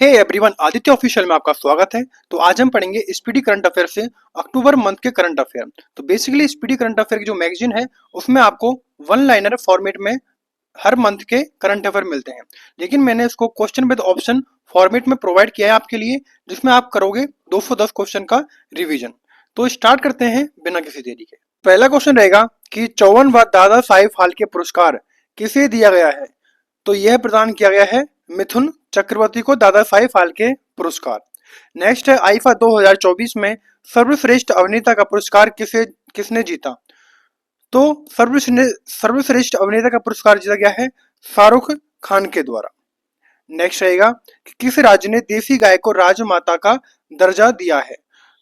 Hey everyone, Aditya official में आपका स्वागत है। तो आज हम पढ़ेंगे स्पीडी करंट अफेयर से अक्टूबर मंथ के करंट अफेयर। तो बेसिकली स्पीडी करंट अफेयर की जो मैगजीन है उसमें आपको वन लाइनर फॉर्मेट में हर मंथ के करंट अफेयर मिलते हैं, लेकिन मैंने इसको क्वेश्चन विद ऑप्शन फॉर्मेट में प्रोवाइड किया है आपके लिए, जिसमें आप करोगे 210 क्वेश्चन का रिविजन। तो स्टार्ट करते हैं बिना किसी देरी के। पहला क्वेश्चन रहेगा कि 54वां दादा साहेब फाल्के पुरस्कार किसे दिया गया है? तो यह प्रदान किया गया है मिथुन चक्रवर्ती को दादा साहेब फाल्के पुरस्कार। नेक्स्ट है आईफा 2024 में सर्वश्रेष्ठ अभिनेता का पुरस्कार किसने जीता? तो सर्वश्रेष्ठ अभिनेता का पुरस्कार जीता गया है शाहरुख खान के द्वारा। नेक्स्ट रहेगा कि किस राज्य ने देसी गाय को राजमाता का दर्जा दिया है?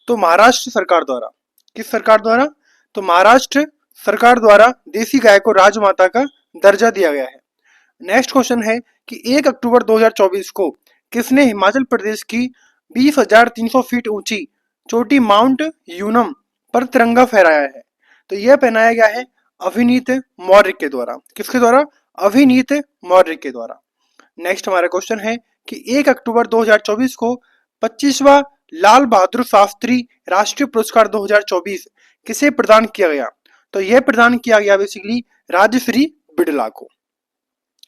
तो महाराष्ट्र सरकार द्वारा। किस सरकार द्वारा? तो महाराष्ट्र सरकार द्वारा देसी गाय को राजमाता का दर्जा दिया गया है। नेक्स्ट क्वेश्चन है कि 1 अक्टूबर 2024 को किसने हिमाचल प्रदेश की 20,300 फीट ऊंची चोटी माउंट यूनम पर तिरंगा फहराया है? तो यह पहनाया गया है अभिनीत मौर्य के द्वारा। किसके द्वारा? अभिनीत मौर्य के द्वारा। नेक्स्ट हमारा क्वेश्चन है कि 1 अक्टूबर 2024 को 25वां लाल बहादुर शास्त्री राष्ट्रीय पुरस्कार 2024 किसे प्रदान किया गया? तो यह प्रदान किया गया बेसिकली राजश्री बिड़ला को।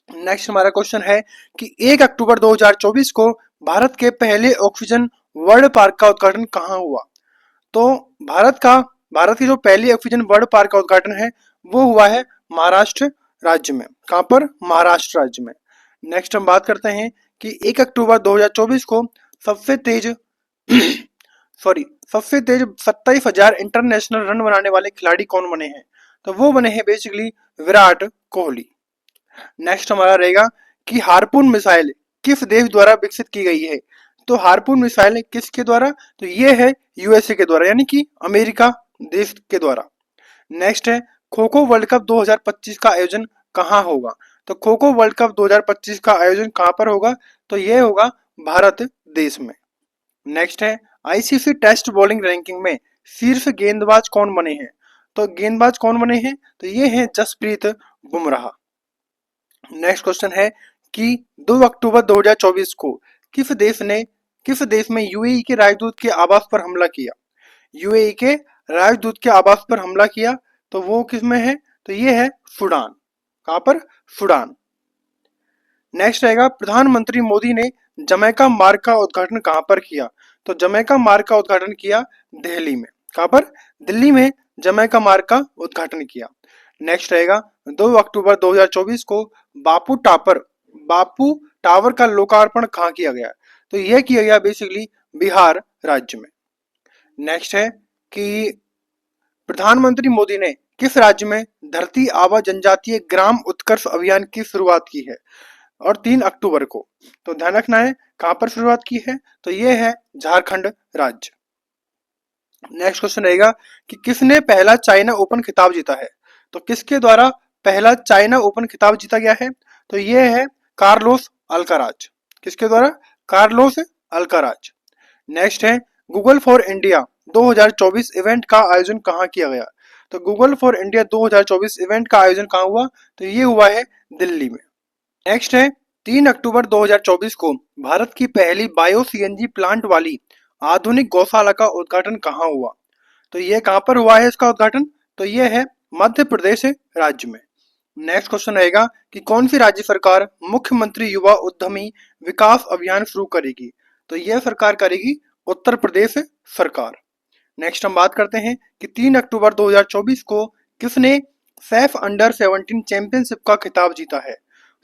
नेक्स्ट हमारा क्वेश्चन है कि 1 अक्टूबर 2024 को भारत के पहले ऑक्सीजन वर्ल्ड पार्क का उद्घाटन कहाँ हुआ? तो भारत की जो पहली ऑक्सीजन वर्ल्ड पार्क का उद्घाटन है वो हुआ है महाराष्ट्र राज्य में। कहाँ पर? महाराष्ट्र राज्य में। नेक्स्ट हम बात करते हैं कि 1 अक्टूबर 2024 को सबसे तेज 27,000 इंटरनेशनल रन बनाने वाले खिलाड़ी कौन बने हैं? तो वो बने हैं बेसिकली विराट कोहली। नेक्स्ट हमारा रहेगा कि हार्पून मिसाइल किस देश द्वारा विकसित की गई है? तो हार्पून मिसाइल किसके द्वारा? तो ये है यूएसए के द्वारा, यानी कि अमेरिका देश के द्वारा। नेक्स्ट है खो खो वर्ल्ड कप 2025 का आयोजन कहाँ होगा? तो खो खो वर्ल्ड कप 2025 का आयोजन कहाँ पर होगा? तो ये होगा भारत देश में। नेक्स्ट है आईसीसी टेस्ट बॉलिंग रैंकिंग में शीर्ष गेंदबाज कौन बने हैं? तो गेंदबाज कौन बने हैं? तो ये हैं जसप्रीत बुमराह। नेक्स्ट क्वेश्चन है कि 2 अक्टूबर 2024 को किस देश में यूएई के राजदूत के आवास पर हमला किया? यूएई के राजदूत के आवास पर हमला किया, तो वो किस में है? तो ये है सूडान। कहां पर? सूडान। नेक्स्ट रहेगा प्रधानमंत्री मोदी ने जमैका मार्ग का उद्घाटन कहां पर किया? तो जमैका मार्ग का उद्घाटन किया दिल्ली में। कहां पर? दिल्ली में जमैका मार्ग का उद्घाटन किया। नेक्स्ट रहेगा 2 अक्टूबर 2024 को बापू टावर का लोकार्पण कहाँ किया गया? तो यह किया गया बेसिकली बिहार राज्य में। नेक्स्ट है कि प्रधानमंत्री मोदी ने किस राज्य में धरती आबा जनजातीय ग्राम उत्कर्ष अभियान की शुरुआत की है? और 3 अक्टूबर को। तो ध्यान रखना है कहां पर शुरुआत की है? तो यह है झारखंड राज्य। नेक्स्ट क्वेश्चन रहेगा कि किसने पहला चाइना ओपन खिताब जीता है? तो किसके द्वारा पहला चाइना ओपन खिताब जीता गया है? तो यह है कार्लोस अल्काराज। किसके द्वारा? Carlos Alcaraz. नेक्स्ट है गूगल फॉर इंडिया 2024 इवेंट का आयोजन कहाँ किया गया? तो गूगल फॉर इंडिया 2024 इवेंट का आयोजन कहाँ हुआ? तो ये हुआ है दिल्ली में। नेक्स्ट है 3 अक्टूबर 2024 को भारत की पहली बायो सीएनजी प्लांट वाली आधुनिक गौशाला का उद्घाटन कहाँ हुआ? तो ये कहां पर हुआ है इसका उद्घाटन? तो ये है मध्य प्रदेश राज्य में। नेक्स्ट क्वेश्चन रहेगा कि कौन सी राज्य सरकार मुख्यमंत्री युवा उद्यमी विकास अभियान शुरू करेगी? तो यह सरकार करेगी उत्तर प्रदेश सरकार। नेक्स्ट हम बात करते हैं कि 3 अक्टूबर 2024 को किसने सैफ अंडर 17 चैंपियनशिप का खिताब जीता है?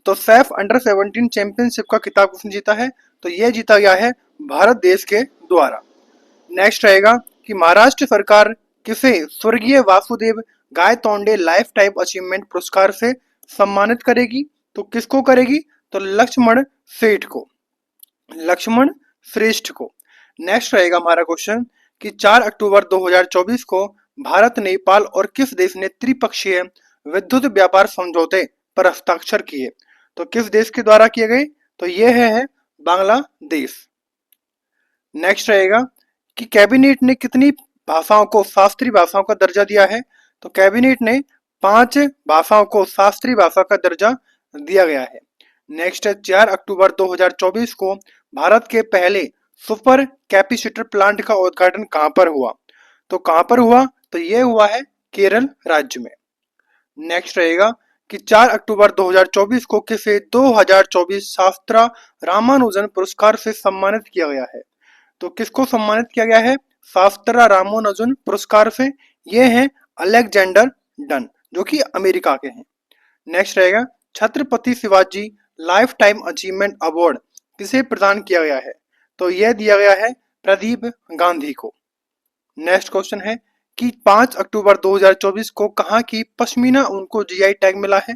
तो सैफ अंडर 17 चैंपियनशिप का खिताब किसने जीता है? तो यह जीता गया है भारत देश के द्वारा। नेक्स्ट रहेगा कि महाराष्ट्र सरकार किसे स्वर्गीय Vasudev Gaitonde life time achievement पुरस्कार से सम्मानित करेगी? तो किसको करेगी? तो लक्ष्मण सेठ को, लक्ष्मण श्रेष्ठ को। नेक्स्ट रहेगा हमारा क्वेश्चन कि 4 अक्टूबर 2024 को भारत नेपाल और किस देश ने त्रिपक्षीय विद्युत व्यापार समझौते पर हस्ताक्षर किए? तो किस देश के द्वारा किए गए? तो यह है बांग्लादेश। नेक्स्ट रहेगा कि कैबिनेट ने कितनी भाषाओं को शास्त्रीय भाषाओं का दर्जा दिया है? तो कैबिनेट ने 5 भाषाओं को शास्त्रीय भाषा का दर्जा दिया गया है। नेक्स्ट है 4 अक्टूबर 2024 को भारत के पहले सुपर कैपेसिटर प्लांट का उद्घाटन कहां पर हुआ? तो कहां पर हुआ? तो ये हुआ है केरल राज्य में। नेक्स्ट रहेगा कि 4 अक्टूबर 2024 को किसे 2024 शास्त्रा रामानुजन पुरस्कार से सम्मानित किया गया है? तो किसको सम्मानित किया गया है शास्त्रा रामानुजन पुरस्कार से? ये हैं अलेक्जेंडर डन, जो कि अमेरिका के हैं। नेक्स्ट रहेगा Chhatrapati Shivaji life time achievement award किसे प्रदान किया गया है? तो यह दिया गया है प्रदीप गांधी को। नेक्स्ट क्वेश्चन है कि 5 अक्टूबर 2024 को कहाँ की पश्मीना ऊन को जीआई टैग मिला है?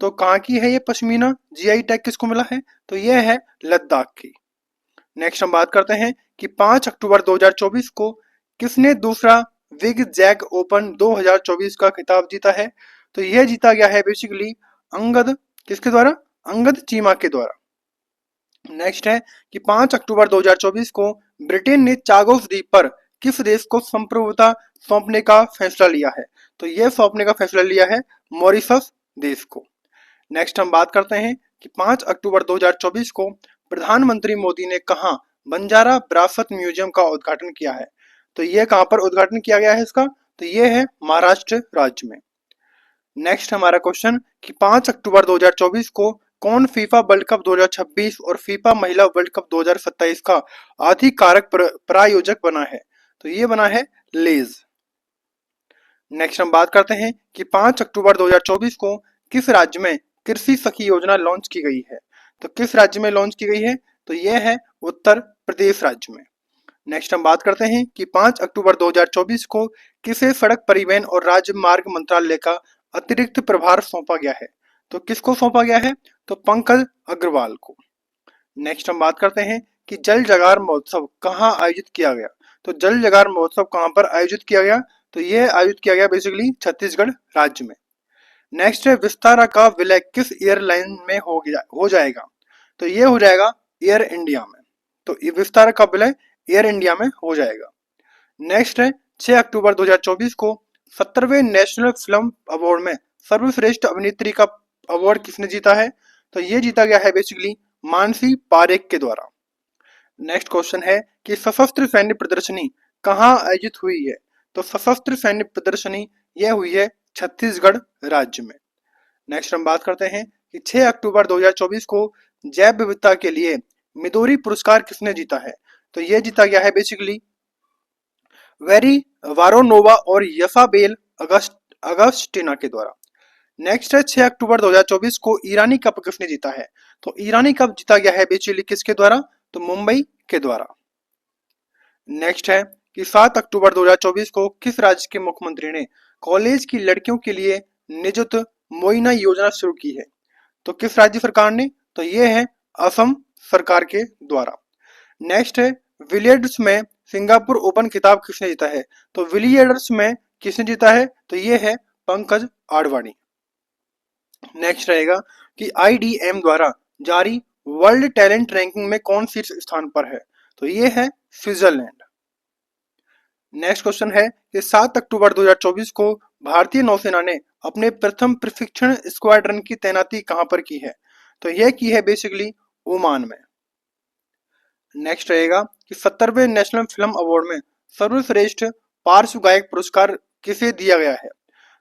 तो कहाँ की है ये पश्मीना? जीआई टैग किसको मिला है? तो यह है लद्दाख की। नेक्स्ट हम बात करते हैं कि 5 अक्टूबर 2024 को किसने दूसरा विग जैक ओपन 2024 का खिताब जीता है? तो यह जीता गया है बेसिकली अंगद, किसके द्वारा? अंगद चीमा के द्वारा। नेक्स्ट है कि 5 अक्टूबर 2024 को ब्रिटेन ने चागोस द्वीप पर किस देश को संप्रभुता सौंपने का फैसला लिया है? तो यह सौंपने का फैसला लिया है मॉरिशस देश को। नेक्स्ट हम बात करते हैं कि 5 अक्टूबर 2024 को प्रधानमंत्री मोदी ने कहा बंजारा विरासत म्यूजियम का उद्घाटन किया है? तो यह कहां पर उद्घाटन किया गया है इसका? तो यह है महाराष्ट्र राज्य में। नेक्स्ट हमारा क्वेश्चन कि 5 अक्टूबर 2024 को कौन फीफा वर्ल्ड कप 2026 और फीफा महिला वर्ल्ड कप 2027 का आधिकारिक प्रायोजक बना है? तो ये बना है लेज। नेक्स्ट हम बात करते हैं कि 5 अक्टूबर 2024 को किस राज्य में कृषि सखी योजना लॉन्च की गई है? तो किस राज्य में लॉन्च की गई है? तो यह है उत्तर प्रदेश राज्य में। नेक्स्ट हम बात करते हैं कि 5 अक्टूबर 2024 को किसे सड़क परिवहन और राजमार्ग मंत्रालय का अतिरिक्त प्रभार सौंपा गया है? तो किसको सौंपा गया है? तो पंकज अग्रवाल को। नेक्स्ट हम बात करते हैं कि जल जगार महोत्सव कहाँ आयोजित किया गया? तो जल जगार महोत्सव कहाँ पर आयोजित किया गया? तो यह आयोजित किया गया बेसिकली छत्तीसगढ़ राज्य में। नेक्स्ट है विस्तारा का विलय किस एयरलाइन में हो जाएगा? तो ये हो जाएगा एयर इंडिया में। तो विस्तारा का विलय एयर इंडिया में हो जाएगा। नेक्स्ट है 6 अक्टूबर 2024 को 70वें नेशनल फिल्म अवार्ड में सर्वश्रेष्ठ अभिनेत्री का अवार्ड किसने जीता है? तो ये जीता गया है बेसिकली मानसी पारेख के द्वारा। नेक्स्ट क्वेश्चन है कि सशस्त्र सैन्य प्रदर्शनी कहाँ आयोजित हुई है? तो सशस्त्र सैन्य प्रदर्शनी यह हुई है छत्तीसगढ़ राज्य में। नेक्स्ट हम बात करते हैं कि 6 अक्टूबर 2024 को जैव विविधता के लिए मिदोरी पुरस्कार किसने जीता है? तो यह जीता गया है बेसिकली वेरी वारोनोवा और यसाबेल अगस्टिना के द्वारा। नेक्स्ट है 6 अक्टूबर 2024 को ईरानी कप किसने जीता है? तो ईरानी कप जीता गया है बेसिकली किसके द्वारा? तो मुंबई के द्वारा। नेक्स्ट है कि 7 अक्टूबर 2024 को किस राज्य के मुख्यमंत्री ने कॉलेज की लड़कियों के लिए निजुत मोइना योजना शुरू की है? तो किस राज्य सरकार ने? तो ये है असम सरकार के द्वारा। नेक्स्ट है विलियर्ड्स में सिंगापुर ओपन खिताब किसने जीता है? तो विलियर्ड्स में किसने जीता है? तो ये है पंकज आडवाणी। नेक्स्ट रहेगा कि आईडीएम द्वारा जारी वर्ल्ड टैलेंट रैंकिंग में कौन शीर्ष स्थान पर है? तो ये है स्विट्जरलैंड। नेक्स्ट क्वेश्चन है कि 7 अक्टूबर 2024 को भारतीय नौसेना ने अपने प्रथम प्रशिक्षण स्क्वाड्रन की तैनाती कहां पर की है? तो यह की है बेसिकली ओमान में। नेक्स्ट रहेगा कि 70वें नेशनल फिल्म अवार्ड में सर्वश्रेष्ठ पार्श्व गायक पुरस्कार किसे दिया गया है?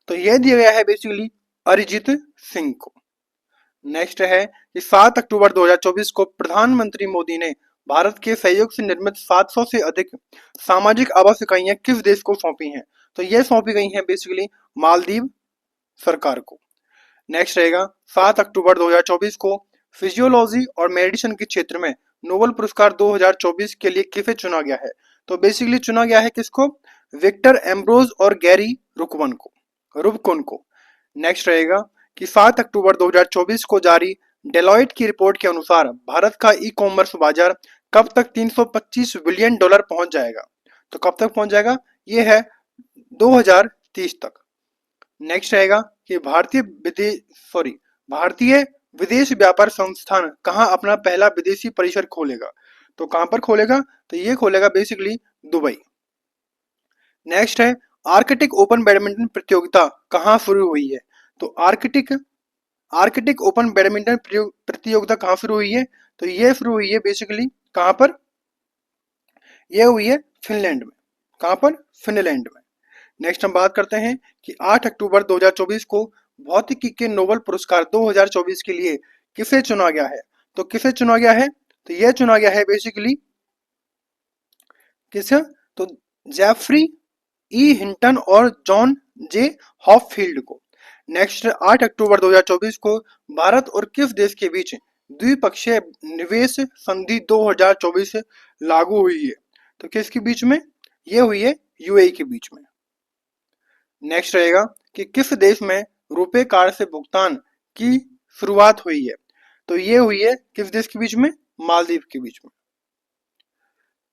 तो यह दिया गया है बेसिकली अरिजीत सिंह को। नेक्स्ट है कि 7 अक्टूबर 2024 को प्रधानमंत्री मोदी ने भारत के सहयोग से निर्मित 700 से अधिक सामाजिक आवास इकाइयां किस देश को सौंपी हैं? तो यह सौंपी गई हैं बेसिकली मालदीव सरकार को। नेक्स्ट रहेगा 7 अक्टूबर 2024 को फिजियोलॉजी और मेडिसिन के क्षेत्र में नोबेल पुरस्कार 2024 के लिए किसे चुना गया है? तो बेसिकली चुना गया है किसको? विक्टर एम्ब्रोज और गैरी रुबकुन को। नेक्स्ट रहेगा कि 7 अक्टूबर 2024 को जारी डेलॉयट की रिपोर्ट के अनुसार भारत का ई कॉमर्स बाजार कब तक 325 बिलियन डॉलर पहुंच जाएगा? तो कब तक पहुंच जाएगा? ये है 2030 तक। नेक्स्ट रहेगा कि भारतीय विदेश व्यापार संस्थान कहां अपना पहला विदेशी परिसर खोलेगा? तो कहां पर खोलेगा? तो ये खोलेगा बेसिकली दुबई। नेक्स्ट है आर्कटिक ओपन बैडमिंटन प्रतियोगिता कहां शुरू हुई है? तो आर्कटिक ओपन बैडमिंटन प्रतियोगिता कहां शुरू हुई है? तो ये शुरू हुई है बेसिकली कहां पर? यह हुई है फिनलैंड में। कहां पर? फिनलैंड में। नेक्स्ट हम बात करते हैं कि 8 अक्टूबर 2024 को भौतिकी के नोबेल पुरस्कार 2024 के लिए किसे चुना गया है? तो किसे चुना गया है? तो यह चुना गया है बेसिकली किसे? तो जेफरी ई हिंटन और जॉन जे हॉपफील्ड को। नेक्स्ट 8 अक्टूबर 2024 को भारत और किस देश के बीच द्विपक्षीय निवेश संधि 2024 लागू हुई है? तो किसके बीच में? यह हुई है यूएई के बीच में। नेक्स्ट रहेगा कि किस देश में रुपे कार्ड से भुगतान की शुरुआत हुई है? तो ये हुई है किस देश के बीच में? मालदीव के बीच में।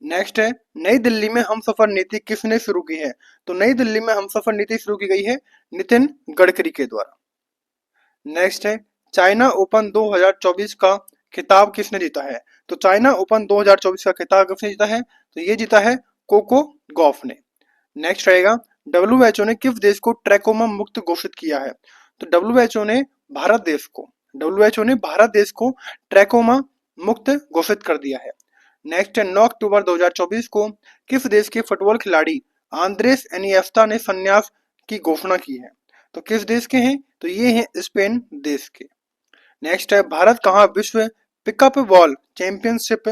नेक्स्ट है नई दिल्ली में हमसफर नीति किसने शुरू की है? तो नई दिल्ली में हमसफर नीति शुरू की गई है नितिन गडकरी के द्वारा। नेक्स्ट है चाइना ओपन 2024 का खिताब किसने जीता है? तो चाइना ओपन 2024 का खिताब किसने जीता है? तो ये जीता है कोको गॉफ ने। नेक्स्ट रहेगा डब्ल्यूएचओ ने किस देश को ट्रैकोमा मुक्त घोषित किया है? तो डब्ल्यूएचओ ने भारत देश को ट्रैकोमा मुक्त घोषित कर दिया है। नेक्स्ट है 9 अक्टूबर 2024 को किस देश के फुटबॉल खिलाड़ी आंद्रेस एनिएस्ता ने संन्यास की घोषणा की है? तो किस देश के हैं? तो ये हैं स्पेन देश के। नेक्स्ट है भारत कहाँ विश्व पिकअप बॉल चैंपियनशिप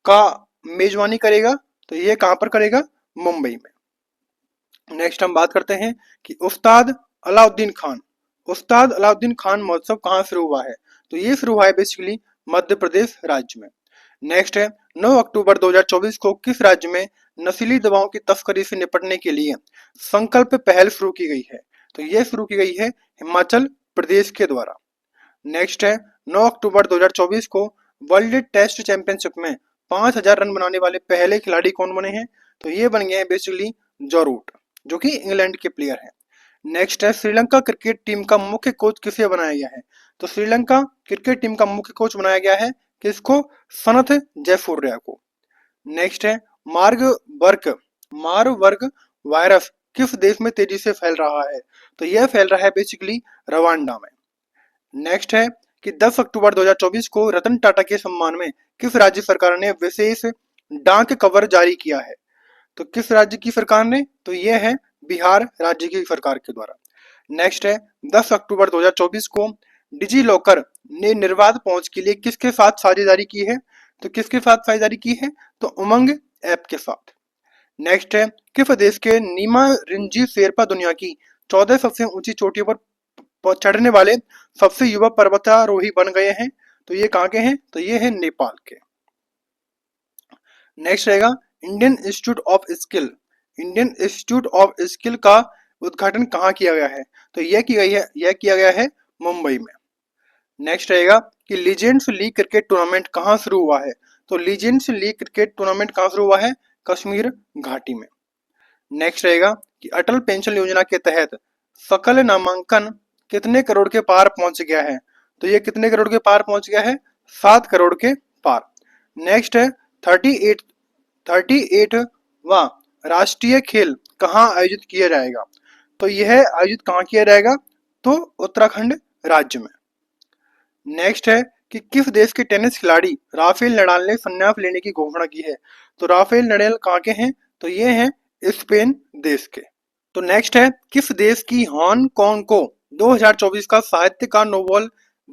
का मेजबानी करेगा? तो ये कहां पर करेगा? मुंबई में। नेक्स्ट हम बात करते हैं कि उस्ताद अलाउद्दीन खान महोत्सव कहाँ शुरू हुआ है? तो ये शुरू हुआ है बेसिकली मध्य प्रदेश राज्य में। नेक्स्ट है 9 अक्टूबर 2024 को किस राज्य में नशीली दवाओं की तस्करी से निपटने के लिए संकल्प पहल शुरू की गई है? तो यह शुरू की गई है हिमाचल प्रदेश के द्वारा। नेक्स्ट है 9 अक्टूबर 2024 को वर्ल्ड टेस्ट चैंपियनशिप में 5000 रन बनाने वाले पहले खिलाड़ी कौन बने हैं? तो ये बन गए हैं बेसिकली जो रूट, जो कि इंग्लैंड के प्लेयर हैं। नेक्स्ट है श्रीलंका क्रिकेट टीम का मुख्य कोच किसे बनाया गया है? तो श्रीलंका क्रिकेट टीम का मुख्य कोच बनाया गया है किसको? सनथ जयसूर्या को। नेक्स्ट है मारबर्ग वायरस किस देश में तेजी से फैल रहा है? तो यह फैल रहा है बेसिकली रवांडा में। नेक्स्ट है कि 10 अक्टूबर 2024 को रतन टाटा के सम्मान में किस राज्य सरकार ने विशेष डाक कवर जारी किया है? तो किस राज्य की सरकार ने? तो यह है बिहार राज्य की सरकार के द्वारा। नेक्स्ट है 10 अक्टूबर 2024 को डिजी लॉकर ने निर्बाध पहुंच के लिए किसके साथ साझेदारी की है? तो किसके साथ साझेदारी की है? तो उमंग ऐप के साथ। नेक्स्ट है किस देश के नीमा रिंजी शेरपा दुनिया की 14 सबसे ऊंची चोटियों पर चढ़ने वाले सबसे युवा पर्वतारोही बन गए हैं? तो ये कहाँ के हैं? तो ये है नेपाल के। नेक्स्ट रहेगा इंडियन इंस्टीट्यूट ऑफ स्किल का उद्घाटन कहाँ किया गया है? तो यह किया गया है मुंबई में। नेक्स्ट रहेगा कि लीजेंड्स लीग क्रिकेट टूर्नामेंट कहाँ शुरू हुआ है? तो लीजेंड्स लीग क्रिकेट टूर्नामेंट कहाँ शुरू हुआ है? कश्मीर घाटी में। नेक्स्ट रहेगा कि अटल पेंशन योजना के तहत सकल नामांकन कितने करोड़ के पार पहुंच गया है? तो ये कितने करोड़ के पार पहुंच गया है? 7 करोड़ के पार। नेक्स्ट है 38वां राष्ट्रीय खेल कहाँ आयोजित किया जाएगा? तो यह आयोजित कहाँ किया जाएगा? तो उत्तराखंड राज्य में। नेक्स्ट है कि किस देश के टेनिस खिलाड़ी राफेल नडाल ने संन्यास लेने की घोषणा की है? तो राफेल नडाल कहाँ के हैं? तो ये हैं स्पेन देश के। तो नेक्स्ट है किस देश की हांगकांग को 2024 का साहित्य का नोबेल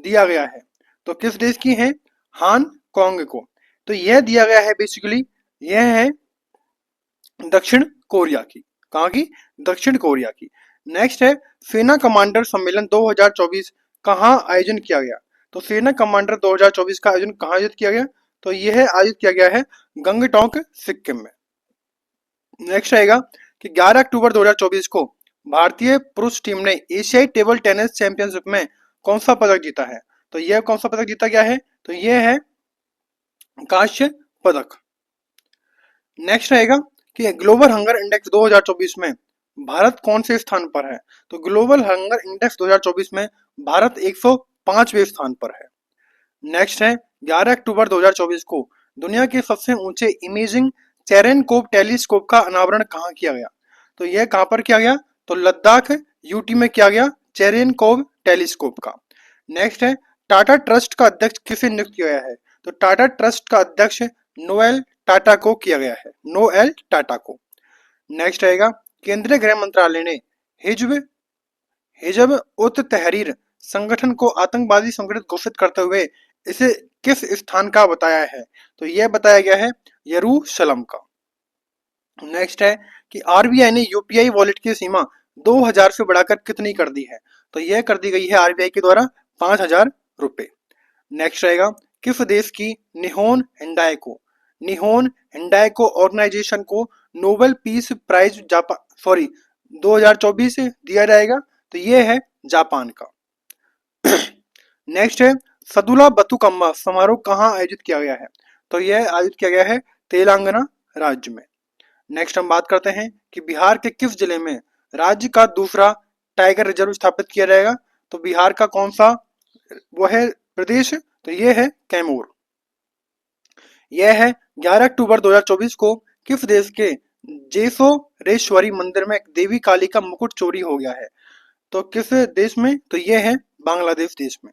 दिया गया है? तो किस देश की है हांगकांग को? तो यह दिया गया है बेसिकली यह है दक्षिण कोरिया की। कहाँ की? दक्षिण कोरिया की। नेक्स्ट है सेना कमांडर सम्मेलन 2024 कहाँ आयोजन किया गया? तो सेना कमांडर 2024 का आयोजन कहाँ आयोजित किया गया? तो यह आयोजित किया गया है गंगटोक सिक्किम में। नेक्स्ट आएगा कि 11 अक्टूबर 2024 को भारतीय पुरुष टीम ने एशियाई टेबल टेनिस चैंपियनशिप में कौन सा पदक जीता है? तो यह कौन सा पदक जीता गया है? तो यह है कांस्य पदक। नेक्स्ट रहेगा कि ग्लोबल हंगर इंडेक्स 2024 में भारत कौन से स्थान पर है? तो ग्लोबल हंगर इंडेक्स 2024 में भारत 105वें स्थान पर है। नेक्स्ट है 11 अक्टूबर 2024 को दुनिया के सबसे ऊंचे इमेजिंग चेरेनकोव टेलीस्कोप का अनावरण कहाँ किया गया? तो यह कहां पर किया गया? तो लद्दाख यूटी में किया गया चेरेनकोव टेलीस्कोप का। नेक्स्ट है टाटा ट्रस्ट का अध्यक्ष किसे नियुक्त किया गया है? तो टाटा ट्रस्ट का अध्यक्ष नोएल टाटा को किया गया है, नोएल टाटा को। नेक्स्ट रहेगा केंद्रीय गृह मंत्रालय ने हिजब हिजब उत तहरीर संगठन को आतंकवादी संगठन घोषित करते हुए इसे किस स्थान का बताया है? तो यह बताया गया है यरूशलम का। नेक्स्ट है कि आरबीआई ने यूपीआई वॉलेट की सीमा 2000 से बढ़ाकर कितनी कर दी है? तो यह कर दी गई है आरबीआई के द्वारा 5000 रुपए। नेक्स्ट रहेगा किस देश की निहोन हिंडाइको ऑर्गेनाइजेशन को नोबेल पीस प्राइज जापान 2024 दिया जाएगा? तो यह है जापान का। नेक्स्ट है सदुला बतुकम्मा समारोह कहाँ आयोजित किया गया है? तो यह आयोजित किया गया है तेलंगाना राज्य में। नेक्स्ट हम बात करते हैं कि बिहार के किस जिले में राज्य का दूसरा टाइगर रिजर्व स्थापित किया जाएगा? तो बिहार का कौन सा वो है प्रदेश? तो यह है कैमूर। यह है 11 अक्टूबर 2024 को किस देश के जेसोरेश्वरी मंदिर में देवी काली का मुकुट चोरी हो गया है? तो किस देश में? तो यह है बांग्लादेश देश में।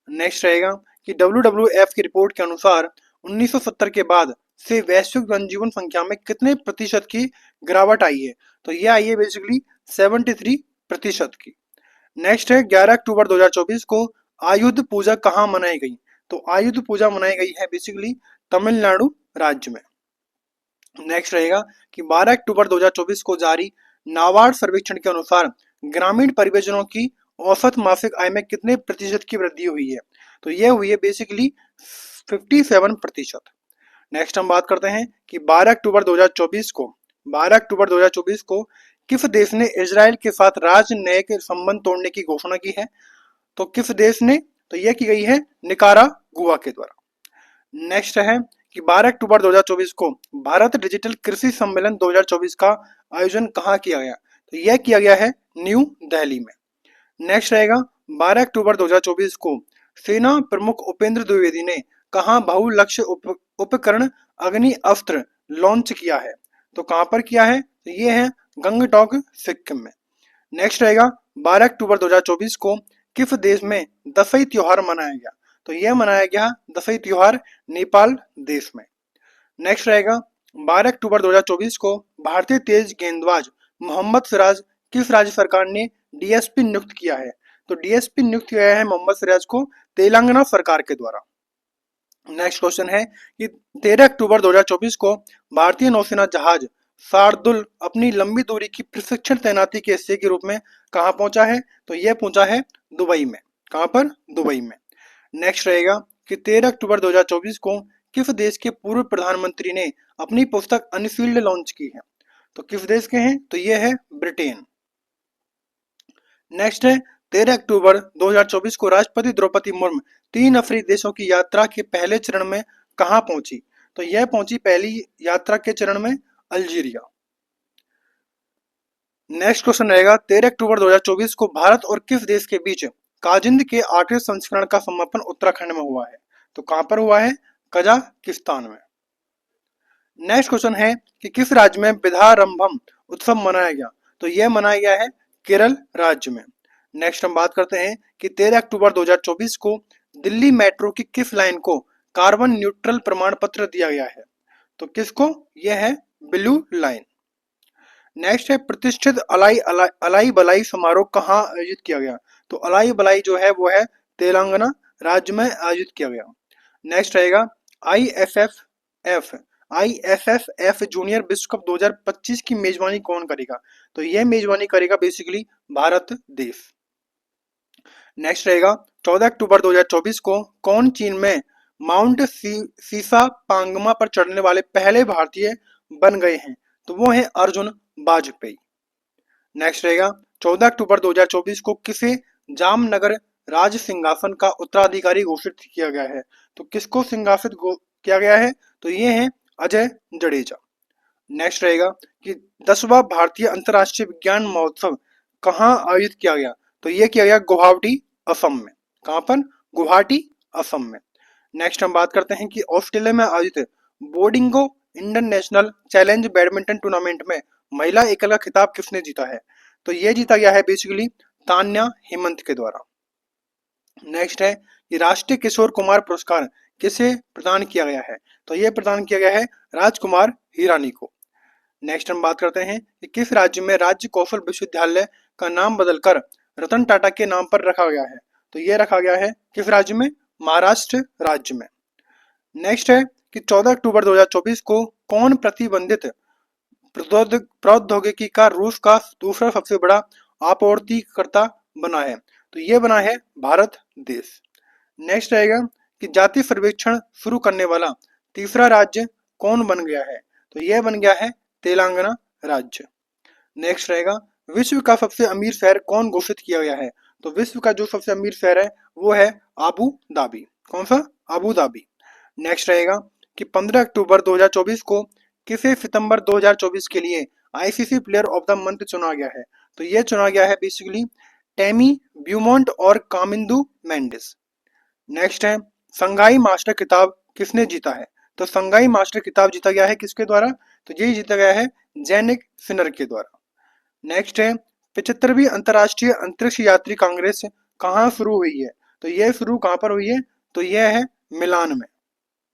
नेक्स्ट रहेगा कि WWF की रिपोर्ट के अनुसार 1970 के बाद से वैश्विक जनजीवन संख्या में कितने प्रतिशत की गिरावट आई है? तो यह आई है बेसिकली 73% की। नेक्स्ट है 11 अक्टूबर 2024 को आयुध पूजा कहाँ मनाई गई? तो आयुध पूजा मनाई गई है बेसिकली तमिलनाडु राज्य में। नेक्स्ट रहेगा कि 12 अक्टूबर 2024 को जारी नाबार्ड सर्वेक्षण के अनुसार ग्रामीण परियोजनाओं की औसत मासिक आय में कितने प्रतिशत की वृद्धि हुई है? तो यह हुई है बेसिकली 57%। नेक्स्ट हम बात करते हैं कि 12 अक्टूबर 2024 को किस देश ने इजराइल के साथ राजनयिक संबंध तोड़ने की घोषणा की है? तो किस देश ने? तो यह की गई है निकारागुआ के द्वारा। नेक्स्ट है कि 12 अक्टूबर 2024 को भारत डिजिटल कृषि सम्मेलन 2024 का आयोजन कहाँ किया गया? तो यह किया गया है न्यू दिल्ली में। नेक्स्ट रहेगा 12 अक्टूबर 2024 को सेना प्रमुख उपेंद्र द्विवेदी ने कहाँ बहुलक्ष्य उपकरण अग्नि अस्त्र लॉन्च किया है? तो कहां पर किया है? तो ये है गंगटोक सिक्किम में। नेक्स्ट रहेगा 12 अक्टूबर 2024 को किस देश में दशई त्योहार मनाया गया? तो यह मनाया गया दशई त्योहार नेपाल देश में। नेक्स्ट रहेगा 12 अक्टूबर 2024 को भारतीय तेज गेंदबाज मोहम्मद सिराज किस राज्य सरकार ने डीएसपी नियुक्त किया है? तो डीएसपी नियुक्त किया है मोहम्मद सिराज को तेलंगाना सरकार के द्वारा। नेक्स्ट क्वेश्चन है कि 13 अक्टूबर 2024 को भारतीय नौसेना जहाज शार्दुल अपनी लंबी दूरी की प्रशिक्षण तैनाती के हिस्से के रूप में कहां पहुंचा है? तो यह पहुंचा है दुबई में। कहां पर? दुबई में। नेक्स्ट रहेगा कि 13 अक्टूबर 2024 को किस देश के पूर्व प्रधानमंत्री ने अपनी पुस्तक अनफील्ड लॉन्च की है? तो किस देश के हैं? तो यह है ब्रिटेन। नेक्स्ट है 13 अक्टूबर 2024 को राष्ट्रपति द्रौपदी मुर्मू 3 अफ्रीकी देशों की यात्रा के पहले चरण में कहां पहुंची? तो यह पहुंची पहली यात्रा के चरण में अल्जीरिया। नेक्स्ट क्वेश्चन रहेगा 13 अक्टूबर 2024 को भारत और किस देश के बीच काजिंद के 8वें संस्करण का समापन उत्तराखंड में हुआ है? तो कहां पर हुआ है? कजाकिस्तान में। नेक्स्ट क्वेश्चन है कि किस राज्य में विधारंभम उत्सव मनाया गया? तो यह मनाया गया है केरल राज्य में। नेक्स्ट हम बात करते हैं कि 13 अक्टूबर 2024 को दिल्ली मेट्रो की किस लाइन को कार्बन न्यूट्रल प्रमाण पत्र दिया गया है? तो किसको? यह है ब्लू लाइन। नेक्स्ट है प्रतिष्ठित अलाई बलाई समारोह कहाँ आयोजित किया गया? तो अलाई बलाई जो है वो है तेलंगाना राज्य में आयोजित किया गया। नेक्स्ट रहेगा आईएसएसएफ जूनियर विश्व कप 2025 की मेजबानी कौन करेगा? तो यह मेजबानी करेगा बेसिकली भारत देश। नेक्स्ट रहेगा 14 अक्टूबर 2024 को कौन चीन में माउंट सीसा पांगमा पर चढ़ने वाले पहले भारतीय बन गए हैं? तो वो है अर्जुन वाजपेयी। नेक्स्ट रहेगा 14 अक्टूबर 2024 को किसे जामनगर राज सिंहासन का उत्तराधिकारी घोषित किया गया है? तो किसको सिंहासित किया गया है? तो ये है अजय जडेजा। नेक्स्ट रहेगा कि 10वां भारतीय अंतर्राष्ट्रीय विज्ञान महोत्सव कहाँ आयोजित किया गया? तो यह किया गया गुवाहाटी असम में। कहां पर? गुवाहाटी असम में। नेक्स्ट हम बात करते हैं कि ऑस्ट्रेलिया में आयोजित बोर्डिंगो इंटरनेशनल चैलेंज बैडमिंटन टूर्नामेंट में महिला एकल का खिताब किसने जीता है? तो यह जीता गया है बेसिकली तान्या हेमंत के द्वारा। नेक्स्ट है कि राष्ट्रीय किशोर कुमार पुरस्कार किसे प्रदान किया गया है? तो ये प्रदान किया गया है राजकुमार हिरानी को। नेक्स्ट हम बात करते हैं कि किस राज्य में राज्य कौशल विश्वविद्यालय का नाम बदलकर रतन टाटा के नाम पर रखा गया है? तो ये रखा गया है किस राज्य में? महाराष्ट्र राज्य में। नेक्स्ट है कि 14 अक्टूबर 2024 को कौन प्रतिबंधित प्रौद्योगिकी का रूस का दूसरा सबसे बड़ा आपूर्तिकर्ता बना है? तो ये बना है भारत देश। नेक्स्ट रहेगा कि जाति सर्वेक्षण शुरू करने वाला तीसरा राज्य कौन बन गया है? तो यह बन गया है तेलंगाना राज्य। नेक्स्ट रहेगा विश्व का सबसे अमीर शहर कौन घोषित किया गया है? तो विश्व का जो सबसे अमीर शहर है वो है आबू धाबी। कौन सा? Abu Dhabi. नेक्स्ट रहेगा कि 15 अक्टूबर 2024 को किसे सितंबर 2024 के लिए ICC player of the month चुना गया है? तो ये चुना गया है बेसिकली टेमी ब्यूमोंट और कामिंदू मेंडिस। नेक्स्ट है संघाई मास्टर खिताब किसने जीता है? तो संघाई मास्टर खिताब जीता गया है किसके द्वारा? तो ये जीता गया है जैनिक सिनर के द्वारा। नेक्स्ट है 75वीं अंतर्राष्ट्रीय अंतरिक्ष यात्री कांग्रेस कहाँ शुरू हुई है? तो यह शुरू कहाँ पर हुई है? तो यह है मिलान में।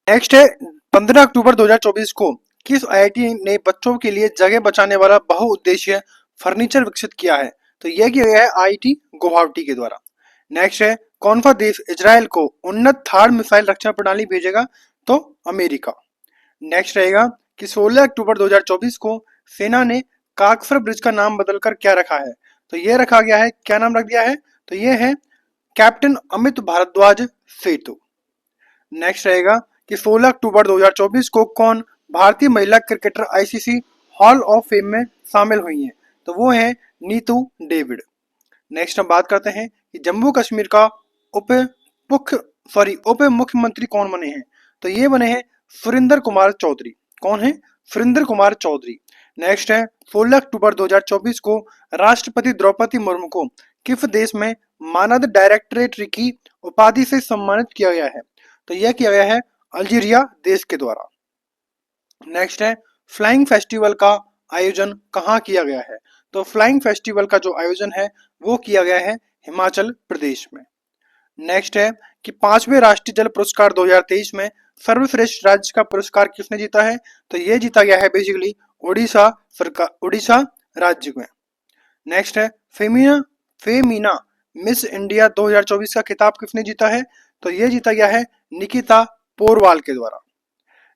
नेक्स्ट है 15 अक्टूबर 2024 को किस आईआईटी ने बच्चों के लिए जगह बचाने वाला बहुउद्देशीय फर्नीचर विकसित किया है? तो यह किया गया है आईआईटी गुवाहाटी के द्वारा। नेक्स्ट है कौन सा देश इजराइल को उन्नत थार मिसाइल रक्षा प्रणाली भेजेगा? तो अमेरिका। नेक्स्ट रहेगा कि 16 अक्टूबर 2024 को सेना ने काकसर ब्रिज का नाम बदलकर क्या रखा है? तो यह रखा गया है, क्या नाम रख दिया है? तो यह है कैप्टन अमित भारद्वाज सेतु। नेक्स्ट रहेगा कि 16 अक्टूबर 2024 को कौन भारतीय महिला cricketer ICC hall of fame में शामिल हुई हैं? तो वो है नीतू डेविड। नेक्स्ट हम बात करते हैं कि जम्मू कश्मीर का उप उप मुख्यमंत्री कौन बने हैं? तो ये बने हैं सुरेंद्र कुमार चौधरी। कौन है? सुरेंद्र कुमार चौधरी। नेक्स्ट है 16 अक्टूबर 2024 को राष्ट्रपति द्रौपदी मुर्मू को किस देश में मानद डायरेक्टरेट की उपाधि से सम्मानित किया गया है? तो यह किया गया है अल्जीरिया देश के द्वारा। नेक्स्ट है फ्लाइंग फेस्टिवल का आयोजन कहाँ किया गया है? तो फ्लाइंग फेस्टिवल का जो आयोजन है वो किया गया है हिमाचल प्रदेश में। नेक्स्ट है कि 5वें राष्ट्रीय जल पुरस्कार 2023 में सर्वश्रेष्ठ राज्य का पुरस्कार किसने जीता है? तो ये जीता गया है बेसिकली उड़ीसा सरकार, उड़ीसा राज्य में। नेक्स्ट है फेमिना मिस इंडिया 2024 का खिताब किसने जीता है? तो ये जीता गया है निकिता पोरवाल के द्वारा।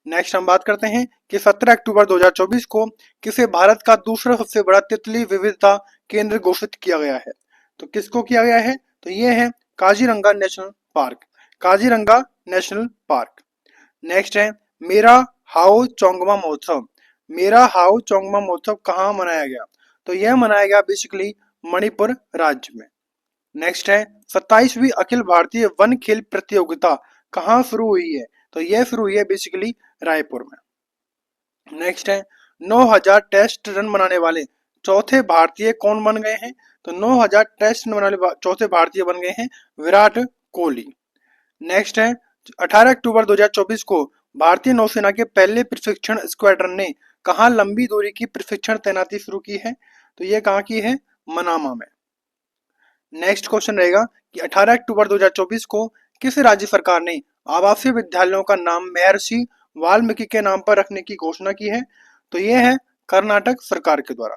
नेक्स्ट हम बात करते हैं कि 17 अक्टूबर 2024 को किसे भारत का दूसरा सबसे बड़ा तितली विविधता केंद्र घोषित किया गया है? तो किसको किया गया है? तो ये है Kaziranga national park. Kaziranga national park. Next है मेरा हाओ चोंगमा महोत्सव। मेरा हाओ चोंगमा महोत्सव कहाँ मनाया गया? तो यह मनाया गया बेसिकली मणिपुर राज्य में। नेक्स्ट है 27वीं अखिल भारतीय वन खेल प्रतियोगिता कहाँ शुरू हुई है? तो यह शुरू हुई है बेसिकली रायपुर में। नेक्स्ट है 9000 टेस्ट रन बनाने वाले चौथे भारतीय कौन बन गए हैं? तो 9000 टेस्ट रन बनाने वाले चौथे भारतीय बन गए हैं विराट कोहली। नेक्स्ट है 18 अक्टूबर 2024 को भारतीय नौसेना के पहले प्रशिक्षण स्क्वाड्रन ने कहाँ लंबी दूरी की प्रशिक्षण तैनाती शुरू की है? तो यह कहाँ की है? मनामा में। नेक्स्ट क्वेश्चन रहेगा कि 18 अक्टूबर 2024 को किस राज्य सरकार ने आवासीय विद्यालयों का नाम महर्षि वाल्मीकि के नाम पर रखने की घोषणा की है? तो यह है कर्नाटक सरकार के द्वारा।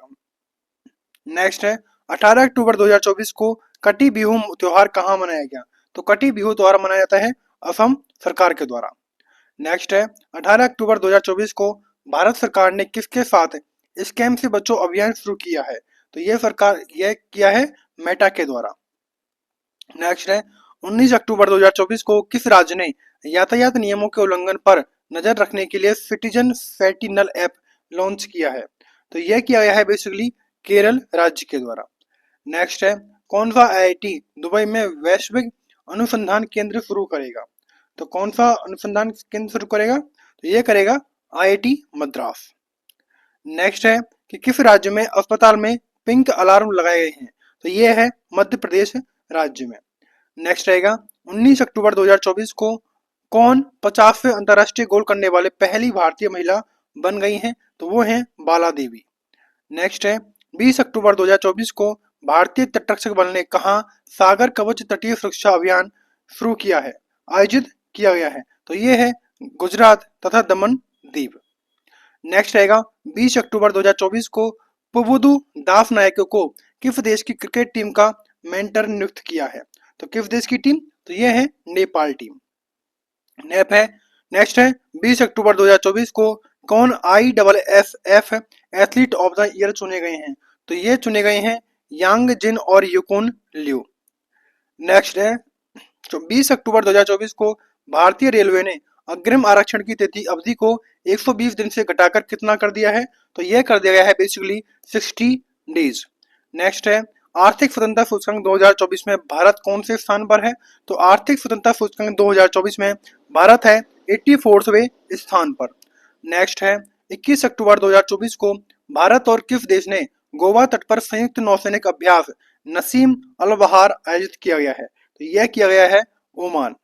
नेक्स्ट है 18 अक्टूबर 2024 को कटी बिहू त्योहार कहाँ मनाया गया? तो कटी बिहू त्योहार मनाया जाता है असम सरकार के द्वारा। नेक्स्ट है 18 अक्टूबर 2024 को भारत सरकार ने किसके साथ स्कैम से बचो अभियान शुरू किया है? तो यह किया है मेटा के द्वारा। नेक्स्ट है 19 अक्टूबर 2024 को किस राज्य ने यातायात नियमों के उल्लंघन पर नजर रखने के लिए सिटीजन सेंटिनल ऐप लॉन्च किया है? तो यह किया गया है बेसिकली केरल राज्य के द्वारा। नेक्स्ट है कौन सा आईआईटी दुबई में वैश्विक अनुसंधान केंद्र शुरू करेगा? तो कौन सा अनुसंधान केंद्र शुरू करेगा? तो यह करेगा आईआईटी मद्रास। नेक्स्ट है कि किस राज्य में अस्पताल में पिंक अलार्म लगाए गए हैं? तो यह है मध्य प्रदेश राज्य में। नेक्स्ट रहेगा 19 अक्टूबर 2024 को कौन 50वें अंतर्राष्ट्रीय गोल करने वाले पहली भारतीय महिला बन गई हैं? तो वो हैं बाला देवी। नेक्स्ट है 20 अक्टूबर 2024 को भारतीय तटरक्षक बल ने कहा सागर कवच तटीय सुरक्षा अभियान शुरू किया है, आयोजित किया गया है? तो ये है गुजरात तथा दमन दीव। नेक्स्ट रहेगा 20 अक्टूबर 2024 को पुबुदु दास नायक को किस देश की क्रिकेट टीम का मेंटर नियुक्त किया है? तो किस देश की टीम? तो ये है नेपाल टीम। नेप है नेक्स्ट है 20 अक्टूबर 2024 को कौन IAAF athlete of the year चुने गए हैं? तो ये चुने गए हैं यांग जिन और युकुन लियू। नेक्स्ट है 20 अक्टूबर 2024 को भारतीय रेलवे ने अग्रिम आरक्षण की तिथि अवधि को 120 दिन से घटाकर कितना कर दिया है? तो यह कर दिया गया है बेसिकली 60 डेज। नेक्स्ट है आर्थिक स्वतंत्रता सूचकांक 2024 में भारत कौन से स्थान पर है? तो आर्थिक स्वतंत्रता सूचकांक 2024 में भारत है 84वें स्थान पर। नेक्स्ट है 21 अक्टूबर 2024 को भारत और किस देश ने गोवा तट पर संयुक्त नौसैनिक अभ्यास नसीम अल बहार आयोजित किया गया है? तो यह किया गया है ओमान।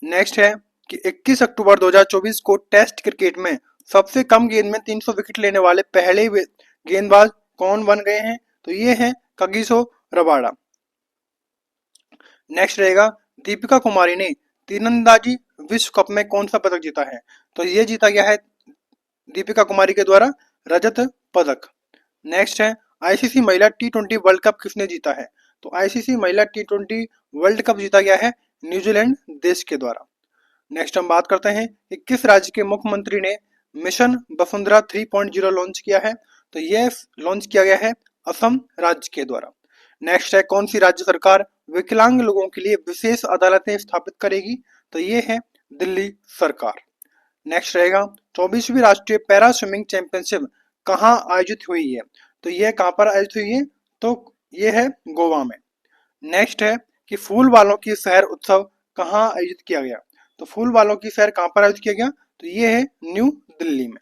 नेक्स्ट है कि 21 अक्टूबर 2024 को टेस्ट क्रिकेट में सबसे कम गेंद में 300 विकेट लेने वाले पहले गेंदबाज कौन बन गए हैं? तो ये है कगिसो रबाडा। नेक्स्ट रहेगा दीपिका कुमारी ने तीरंदाजी विश्व कप में कौन सा पदक जीता है? तो ये जीता गया है दीपिका कुमारी के द्वारा रजत पदक। नेक्स्ट है आईसीसी महिला T20 वर्ल्ड कप किसने जीता है? तो आईसीसी महिला T20 वर्ल्ड कप जीता गया है न्यूजीलैंड देश के द्वारा। नेक्स्ट हम बात करते हैं कि किस राज्य के मुख्यमंत्री ने मिशन वसुंधरा 3.0 लॉन्च किया है? तो यह लॉन्च किया गया है असम राज्य के द्वारा। नेक्स्ट है कौन सी राज्य सरकार विकलांग लोगों के लिए विशेष अदालतें स्थापित करेगी? तो ये है दिल्ली सरकार। नेक्स्ट रहेगा 24वीं राष्ट्रीय पैरा स्विमिंग चैंपियनशिप कहाँ आयोजित हुई है? तो यह कहाँ पर आयोजित हुई है? तो ये है गोवा में। नेक्स्ट है कि फूल वालों की शहर उत्सव कहाँ आयोजित किया गया? तो फूल वालों की शहर कहाँ पर आयोजित किया गया? तो ये है न्यू दिल्ली में।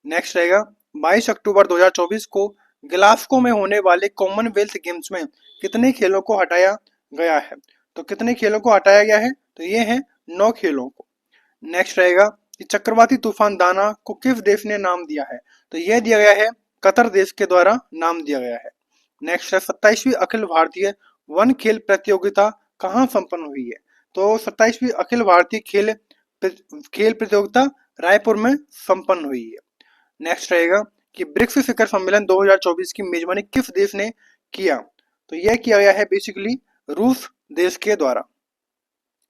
नेक्स्ट रहेगा 22 अक्टूबर 2024 को ग्लासगो में होने वाले कॉमनवेल्थ गेम्स में कितने खेलों को हटाया गया है? तो कितने खेलों को हटाया गया है? तो ये है 9 खेलों को। नेक्स्ट रहेगा कि चक्रवाती तूफान दाना को किस देश ने नाम दिया है? तो यह दिया गया है कतर देश के द्वारा नाम दिया गया है। नेक्स्ट है 27वीं अखिल भारतीय वन खेल प्रतियोगिता कहाँ संपन्न हुई है? तो 27वीं अखिल भारतीय खेल प्रतियोगिता रायपुर में संपन्न हुई है। नेक्स्ट रहेगा कि ब्रिक्स शिखर सम्मेलन 2024 की मेजबानी किस देश ने किया? तो यह किया गया है बेसिकली रूस देश के द्वारा।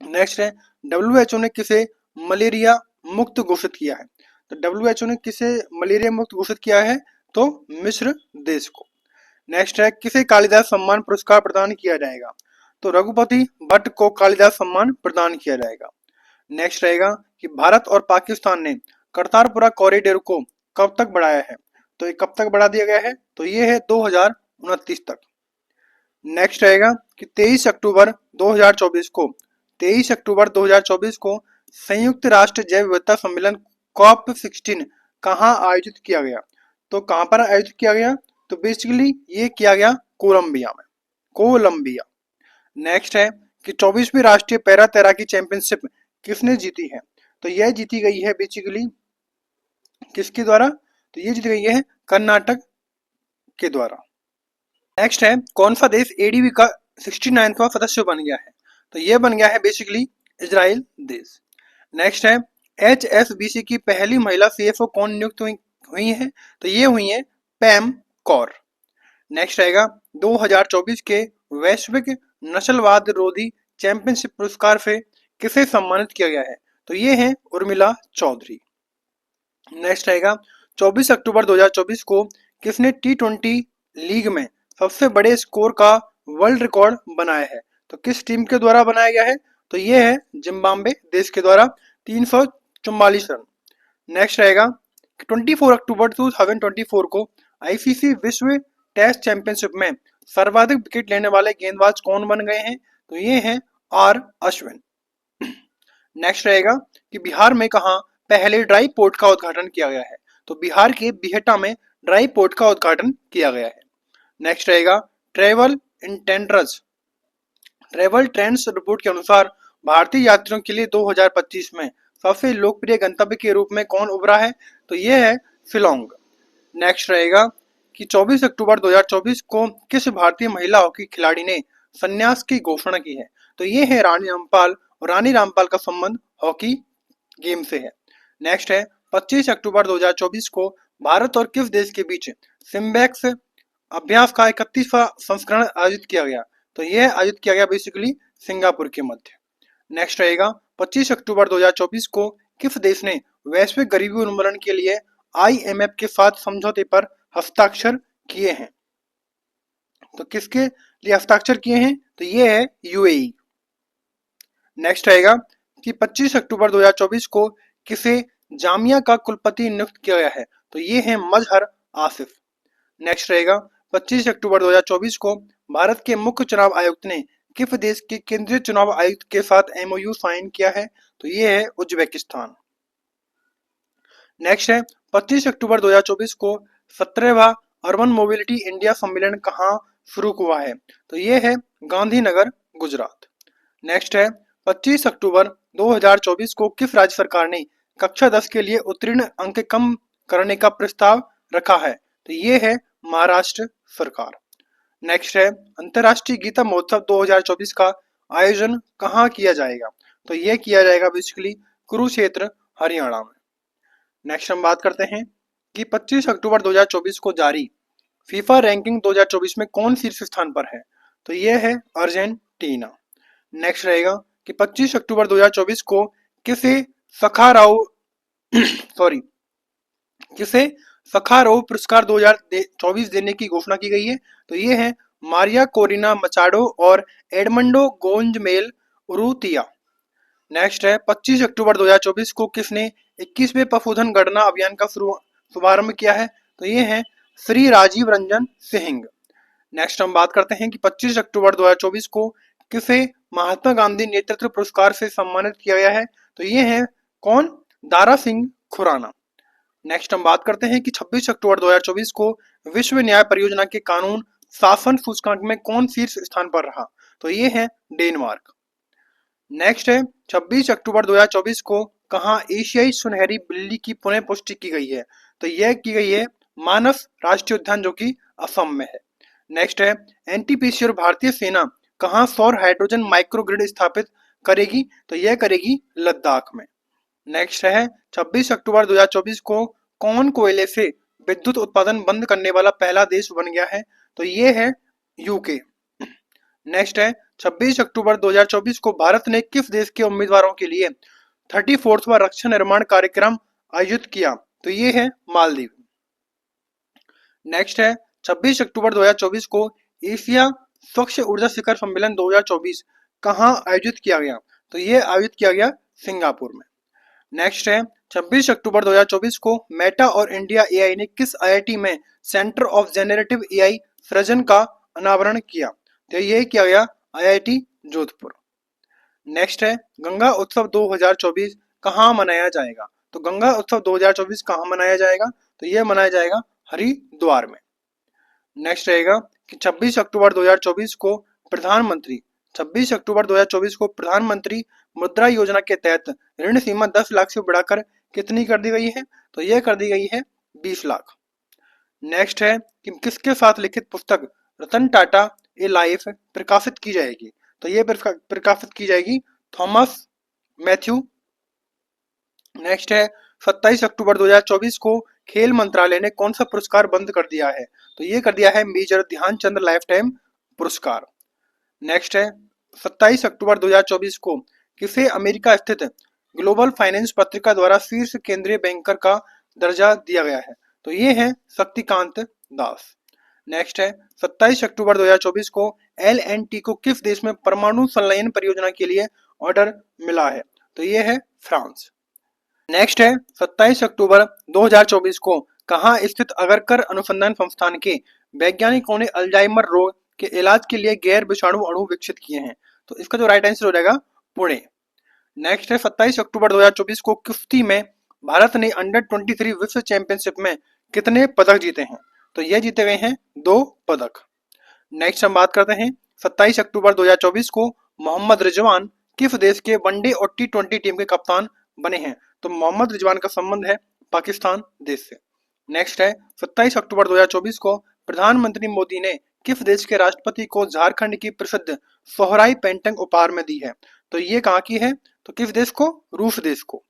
नेक्स्ट है WHO ने किसे मलेरिया मुक्त घोषित किया है? तो WHO ने किसे मलेरिया मुक्त घोषित किया है? तो मिस्र देश को। नेक्स्ट है किसे कालिदास सम्मान पुरस्कार प्रदान किया जाएगा? तो रघुपति भट्ट को कालिदास सम्मान प्रदान किया जाएगा। नेक्स्ट रहेगा कि भारत और पाकिस्तान ने करतारपुरा कॉरिडोर को कब तक बढ़ाया है? तो ये कब तक बढ़ा दिया गया है? तो ये है 2029 तक। नेक्स्ट रहेगा कि 23 अक्टूबर 2024 को संयुक्त राष्ट्र जैव विविधता सम्मेलन COP16 कहाँ आयोजित किया गया? तो कहाँ पर आयोजित किया गया? तो बेसिकली ये किया गया कोलंबिया में, कोलंबिया। नेक्स्ट है कि 24वीं राष्ट्रीय पैरा तैराकी चैंपियनशिप किसने जीती है? तो यह जीती गई है बेसिकली किसके द्वारा? तो ये जीती गई है कर्नाटक के द्वारा। नेक्स्ट है कौन सा देश एडीबी का 69वां सदस्य बन गया है? तो ये बन गया है बेसिकली इजराइल देश। नेक्स्ट है HSBC की पहली महिला CFO कौन नियुक्त हुई है? तो ये हुई है पैम कौर। नेक्स्ट रहेगा 2024 के वैश्विक नस्लवाद रोधी चैंपियनशिप पुरस्कार से किसे सम्मानित किया गया है? तो ये है उर्मिला चौधरी। नेक्स्ट रहेगा 24 अक्टूबर 2024 को किसने T20 लीग में सबसे बड़े स्कोर का वर्ल्ड रिकॉर्ड बनाया है? तो किस टीम के द्वारा बनाया गया है? तो ये है जिम्बाब्वे देश के द्वारा 344 रन। नेक्स्ट रहेगा 24 अक्टूबर 2024 को आईसीसी विश्व टेस्ट चैंपियनशिप में सर्वाधिक विकेट लेने वाले गेंदबाज कौन बन गए हैं? तो ये हैं R अश्विन। नेक्स्ट रहेगा कि बिहार में कहाँ पहले ड्राई पोर्ट का उद्घाटन किया गया है? तो बिहार के बिहटा में ड्राई पोर्ट का उद्घाटन किया गया है। नेक्स्ट रहेगा ट्रेवल ट्रेंड्स रिपोर्ट के अनुसार भारतीय यात्रियों के लिए 2025 में सबसे लोकप्रिय गंतव्य के रूप में कौन उभरा है? तो यह है शिलोंग। नेक्स्ट रहेगा कि 24 अक्टूबर 2024 को किस भारतीय महिला हॉकी खिलाड़ी ने संन्यास की घोषणा की है? तो ये है रानी रामपाल, और रानी रामपाल का संबंध हॉकी गेम से है। नेक्स्ट है 25 अक्टूबर 2024 को भारत और किस देश के बीच सिम्बैक्स अभ्यास का 31वां संस्करण आयोजित किया गया? तो यह आयोजित किया गया बेसिकली सिंगापुर के मध्य। नेक्स्ट रहेगा 25 अक्टूबर 2024 को किस देश ने वैश्विक गरीबी उन्मूलन के लिए IMF के साथ समझौते पर हस्ताक्षर किए हैं? तो किसके लिए हस्ताक्षर किए हैं? तो ये है UAE। नेक्स्ट रहेगा कि 25 अक्टूबर 2024 को किसे जामिया का कुलपति नियुक्त किया गया है? तो ये है मजहर आसिफ। नेक्स्ट रहेगा 25 अक्टूबर 2024 को भारत के मुख्य चुनाव आयुक्त ने किस देश के केंद्रीय चुनाव आयुक्त के साथ MOU साइन किया है? तो ये है उज्बेकिस्तान। नेक्स्ट है 25 अक्टूबर 2024 को 17वां अर्बन मोबिलिटी इंडिया सम्मेलन कहाँ शुरू हुआ है? तो ये है गांधीनगर, गुजरात। नेक्स्ट है 25 अक्टूबर 2024 को किस राज्य सरकार ने कक्षा 10 के लिए उत्तीर्ण अंक कम करने का प्रस्ताव रखा है? तो ये है महाराष्ट्र सरकार। नेक्स्ट है अंतर्राष्ट्रीय गीता महोत्सव 2024 का आयोजन कहाँ किया जाएगा? तो यह किया जाएगा बेसिकली कुरुक्षेत्र, हरियाणा में। नेक्स्ट हम बात करते हैं कि 25 अक्टूबर 2024 को जारी फीफा रैंकिंग 2024 में कौन शीर्ष स्थान पर है? तो यह है अर्जेंटीना। नेक्स्ट रहेगा कि 25 अक्टूबर 2024 को किसे सखाराव सॉरी किसे सखारोव पुरस्कार 2024 देने की घोषणा की गई है? तो ये है मारिया कोरिना मचाडो और एडमंडो गोंजमेल उरुतिया। नेक्स्ट है 25 अक्टूबर 2024 को किसने 21वें पशुधन गणना अभियान का शुभारंभ किया है? तो ये है श्री राजीव रंजन सिंह। नेक्स्ट हम बात करते हैं कि 25 अक्टूबर 2024 को किसे महात्मा गांधी नेतृत्व पुरस्कार से सम्मानित किया गया है? तो ये है कौन? दारा सिंह खुराना। नेक्स्ट हम बात करते हैं कि 26 अक्टूबर 2024 को विश्व न्याय परियोजना के कानून शासन सूचकांक में कौन शीर्ष स्थान पर रहा? तो ये है डेनमार्क। नेक्स्ट है 26 अक्टूबर 2024 को कहाँ एशियाई सुनहरी बिल्ली की पुनः पुष्टि की गई है? तो यह की गई है मानस राष्ट्रीय उद्यान जो कि असम में है। नेक्स्ट है NTPC और भारतीय सेना कहाँ सौर हाइड्रोजन माइक्रोग्रिड स्थापित करेगी? तो यह करेगी लद्दाख में। नेक्स्ट है 26 अक्टूबर 2024 को कौन कोयले से विद्युत उत्पादन बंद करने वाला पहला देश बन गया है? तो ये है UK। नेक्स्ट है 26 अक्टूबर 2024 को भारत ने किस देश के उम्मीदवारों के लिए 34वां रक्षा निर्माण कार्यक्रम आयोजित किया? तो ये है मालदीव। नेक्स्ट है 26 अक्टूबर 2024 को एशिया स्वच्छ ऊर्जा शिखर सम्मेलन 2024 कहाँ आयोजित किया गया? तो ये आयोजित किया गया सिंगापुर में। नेक्स्ट है 26 अक्टूबर 2024 को मेटा और इंडिया AI ने किस IIT में सेंटर ऑफ जेनरेटिव AI सृजन का अनावरण किया? तो ये किया गया IIT जोधपुर। नेक्स्ट है गंगा उत्सव 2024 कहाँ मनाया जाएगा? तो गंगा उत्सव 2024 कहाँ मनाया जाएगा? तो यह मनाया जाएगा हरिद्वार में। नेक्स्ट रहेगा कि 26 अक्टूबर 2024 को प्रधानमंत्री 26 अक्टूबर 2024 को प्रधानमंत्री मुद्रा योजना के तहत ऋण सीमा 10 लाख से बढ़ाकर कितनी कर दी गई है? तो यह कर दी गई है 20 लाख। नेक्स्ट है कि किसके साथ लिखित पुस्तक रतन टाटा ए लाइफ प्रकाशित की जाएगी? तो यह प्रकाशित की जाएगी थॉमस मैथ्यू। नेक्स्ट है 27 अक्टूबर 2024 को खेल मंत्रालय ने कौन सा पुरस्कार बंद कर दिया है? तो ये कर दिया है मेजर ध्यानचंद लाइफ टाइम पुरस्कार। नेक्स्ट है 27 अक्टूबर 2024 को किसे अमेरिका स्थित ग्लोबल फाइनेंस पत्रिका द्वारा शीर्ष केंद्रीय बैंकर का दर्जा दिया गया है? तो ये है शक्तिकांत दास। नेक्स्ट है 27 अक्टूबर 2024 को L&T को किस देश में परमाणु संलयन परियोजना के लिए ऑर्डर मिला है? तो ये है फ्रांस। नेक्स्ट है 27 अक्टूबर 2024 को कहाँ स्थित अगरकर अनुसंधान संस्थान के वैज्ञानिकों ने अल्जाइमर रोग के इलाज के लिए गैर विषाणु अणु विकसित किए हैं? तो इसका जो राइट आंसर हो जाएगा पुणे। नेक्स्ट है 27 अक्टूबर 2024 को कुश्ती में भारत ने अंडर 23 विश्व चैंपियनशिप में कितने पदक जीते हैं? तो ये जीते गए हैं 2 पदक। नेक्स्ट हम बात करते हैं 27 अक्टूबर 2024 को मोहम्मद रिजवान किस देश के वनडे और T20 टीम के कप्तान बने हैं? तो मोहम्मद रिजवान का संबंध है पाकिस्तान देश से। नेक्स्ट है 27 अक्टूबर 2024 को प्रधानमंत्री मोदी ने किस देश के राष्ट्रपति को झारखंड की प्रसिद्ध सोहराई पेंटिंग उपहार में दी है? तो ये कहाँ की है? तो किस देश को? रूस देश को।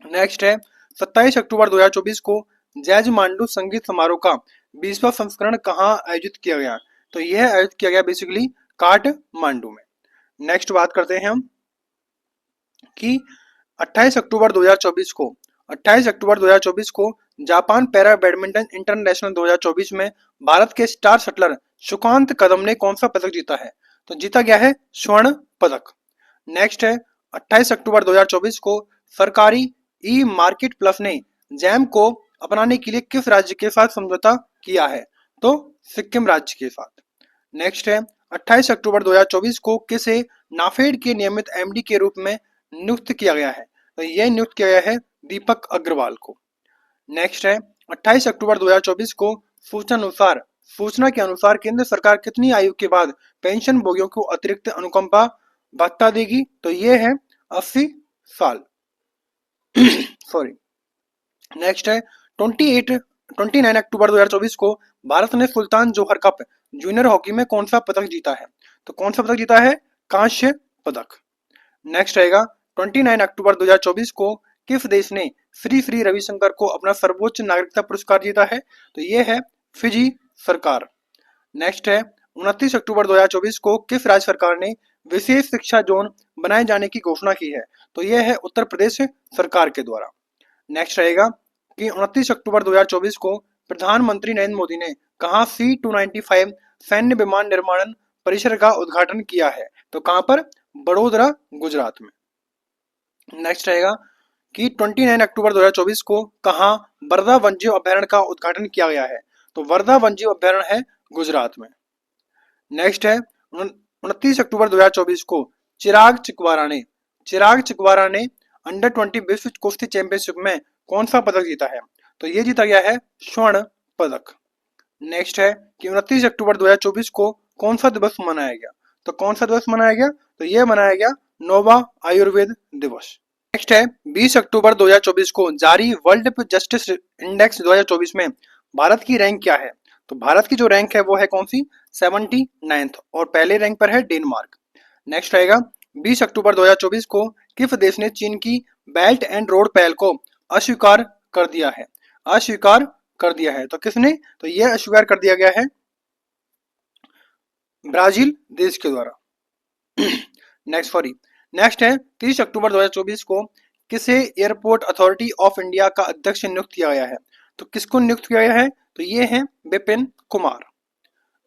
नेक्स्ट है 27 अक्टूबर 2024 को जैज मांडू संगीत समारोह का 20वां संस्करण कहाँ आयोजित किया गया? तो यह आयोजित किया गया बेसिकली काठमांडू में। नेक्स्ट बात करते हैं हम कि 28 अक्टूबर 2024 को 28 अक्टूबर 2024 को जापान पैरा बैडमिंटन इंटरनेशनल 2024 में भारत के स्टार शटलर सुकांत कदम ने कौन सा पदक जीता है? तो जीता गया है स्वर्ण पदक। नेक्स्ट है 28 अक्टूबर 2024 को सरकारी ई मार्केट प्लस ने जैम को अपनाने के लिए किस राज्य के साथ समझौता किया है? तो सिक्किम राज्य के साथ। नेक्स्ट है 28 अक्टूबर 2024 को किसे नाफेड के नियमित एमडी के रूप में नियुक्त किया गया है? तो यह नियुक्त किया गया है दीपक अग्रवाल को। नेक्स्ट है 28 अक्टूबर 2024 को सूचना के अनुसार केंद्र सरकार कितनी आयु के बाद पेंशन भोगियों को अतिरिक्त अनुकंपा भत्ता देगी? तो ये है 80 साल। सॉरी। नेक्स्ट है 29 अक्टूबर 2024 को भारत ने सुल्तान जोहर कप जूनियर हॉकी में कौन सा पदक जीता है? तो कौन सा पदक जीता है? कांस्य पदक। नेक्स्ट रहेगा 29 अक्टूबर 2024 को किस देश ने श्री रविशंकर को अपना सर्वोच्च नागरिकता पुरस्कार जीता है? तो यह है फिजी सरकार। नेक्स्ट है 29 अक्टूबर 2024 को किस राज्य सरकार ने विशेष शिक्षा जोन बनाए जाने की घोषणा की है? तो यह है उत्तर प्रदेश सरकार के द्वारा। नेक्स्ट रहेगा कि 29 अक्टूबर 2024 को प्रधानमंत्री नरेंद्र मोदी ने कहां C-295 सैन्य विमान निर्माण परिसर का उद्घाटन किया है? तो कहां पर? बड़ोदरा, गुजरात में। नेक्स्ट रहेगा कि 29 अक्टूबर 2024 को कहां वर्धा वन्यजीव अभयारण्य का उद्घाटन किया गया है? तो वर्धा वन्यजीव अभयारण्य है गुजरात में। नेक्स्ट है 29 अक्टूबर 2024 को चिराग चिकवारा ने अंडर 20 विश्व कुश्ती चैंपियनशिप में कौन सा पदक जीता है? तो ये जीता गया है स्वर्ण पदक। नेक्स्ट है कि 29 अक्टूबर 2024 को कौन सा दिवस मनाया गया? तो कौन सा दिवस मनाया गया? तो यह मनाया गया नोवा आयुर्वेद दिवस। नेक्स्ट है 20 अक्टूबर 2024 को जारी वर्ल्ड जस्टिस इंडेक्स 2024 में भारत की रैंक क्या है? तो भारत की जो रैंक है वो है कौन सी? 79th और पहले रैंक पर है डेनमार्क। नेक्स्ट रहेगा 20 अक्टूबर 2024 को किस देश ने चीन की बेल्ट एंड रोड पहल को अस्वीकार कर दिया है? अस्वीकार कर दिया है। तो किसने? तो यह अस्वीकार कर दिया गया है ब्राजील देश के द्वारा। नेक्स्ट है 30 अक्टूबर 2024 को किसे एयरपोर्ट अथॉरिटी ऑफ इंडिया का अध्यक्ष नियुक्त किया गया है? तो किसको नियुक्त किया गया है? तो ये है विपिन कुमार।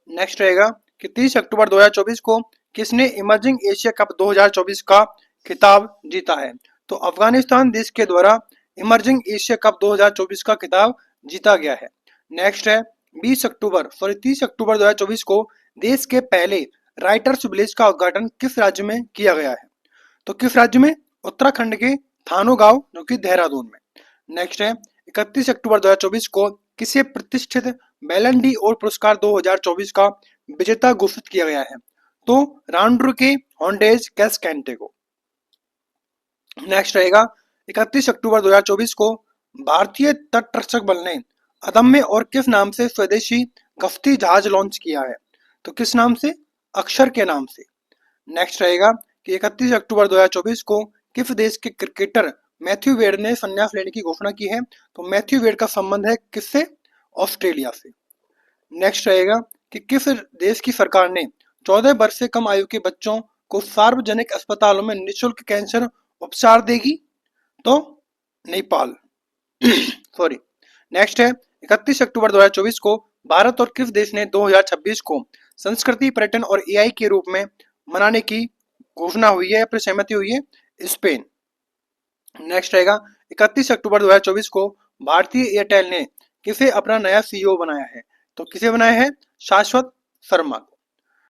नेक्स्ट रहेगा कि 30 अक्टूबर 2024 को किसने इमर्जिंग एशिया कप 2024 का खिताब जीता है? तो अफगानिस्तान देश के द्वारा इमर्जिंग एशिया कप 2024 का खिताब जीता गया है। नेक्स्ट है 30 अक्टूबर 2024 को देश के पहले राइटर्स विलेज का उद्घाटन किस राज्य में किया गया है? तो किस राज्य में? उत्तराखंड के थानो गांव जो कि देहरादून में। नेक्स्ट है 31 अक्टूबर 2024 को किसे प्रतिष्ठित बैलन डी और पुरस्कार 2024 का विजेता घोषित किया गया है? तो राउंडर के हॉन्डेज कैसकेंटे को। नेक्स्ट रहेगा 31 अक्टूबर 2024 को भारतीय तटरक्षक बल ने अदम्य और किस नाम से स्वदेशी गश्ती जहाज लॉन्च किया है? तो किस नाम से? अक्षर के नाम से। नेक्स्ट रहेगा कि 31 अक्टूबर 2024 को किस देश के क्रिकेटर मैथ्यू वेड ने संन्यास लेने की घोषणा की है? तो मैथ्यू वेड का संबंध है किससे? ऑस्ट्रेलिया से। नेक्स्ट रहेगा कि किस देश की सरकार ने 14 वर्ष से कम आयु के बच्चों को सार्वजनिक अस्पतालों में निःशुल्क कैंसर उपचार देगी? तो नेपाल। सॉरी। नेक्स्ट है 31 अक्टूबर 2024 को भारत और किस देश ने 2026 को संस्कृति पर्यटन और एआई के रूप में मनाने की घोषणा हुई है या फिर सहमति हुई है? स्पेन। नेक्स्ट रहेगा 31 अक्टूबर 2024 को भारतीय एयरटेल ने किसे अपना नया सीईओ बनाया है? तो किसे बनाया है? शाश्वत शर्मा को।